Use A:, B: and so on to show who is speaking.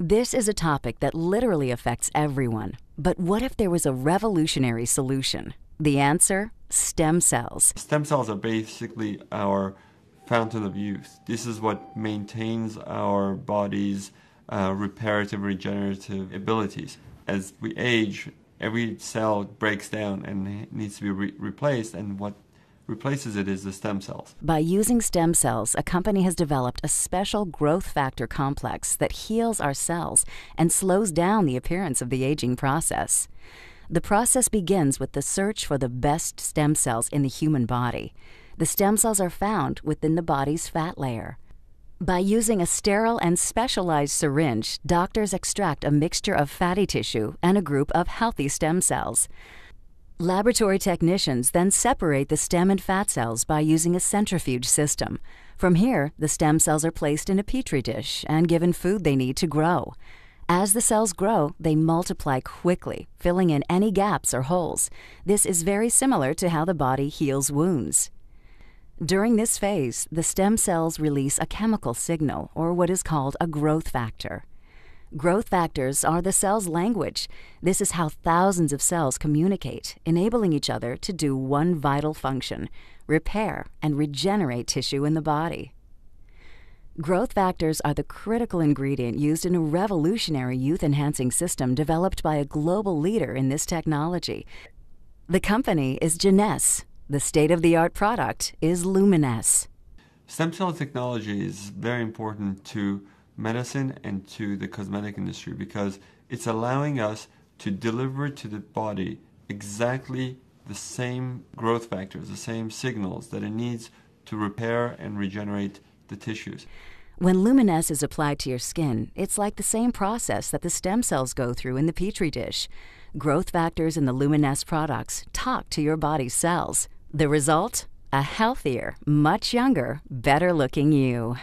A: This is a topic that literally affects everyone. But what if there was a revolutionary solution? The answer? Stem cells.
B: Stem cells are basically our fountain of youth. This is what maintains our body's reparative, regenerative abilities. As we age, every cell breaks down and needs to be replaced, and what replaces it is the stem cells.
A: By using stem cells, a company has developed a special growth factor complex that heals our cells and slows down the appearance of the aging process. The process begins with the search for the best stem cells in the human body. The stem cells are found within the body's fat layer. By using a sterile and specialized syringe, doctors extract a mixture of fatty tissue and a group of healthy stem cells. Laboratory technicians then separate the stem and fat cells by using a centrifuge system. From here, the stem cells are placed in a petri dish and given food they need to grow. As the cells grow, they multiply quickly, filling in any gaps or holes. This is very similar to how the body heals wounds. During this phase, the stem cells release a chemical signal, or what is called a growth factor. Growth factors are the cell's language. This is how thousands of cells communicate, enabling each other to do one vital function: repair and regenerate tissue in the body. Growth factors are the critical ingredient used in a revolutionary youth-enhancing system developed by a global leader in this technology. The company is Geneos. The state-of-the-art product is Luminesce.
B: Stem cell technology is very important to medicine and to the cosmetic industry because it's allowing us to deliver to the body exactly the same growth factors, the same signals that it needs to repair and regenerate the tissues.
A: When Luminesce is applied to your skin, it's like the same process that the stem cells go through in the petri dish. Growth factors in the Luminesce products talk to your body's cells. The result? A healthier, much younger, better-looking you.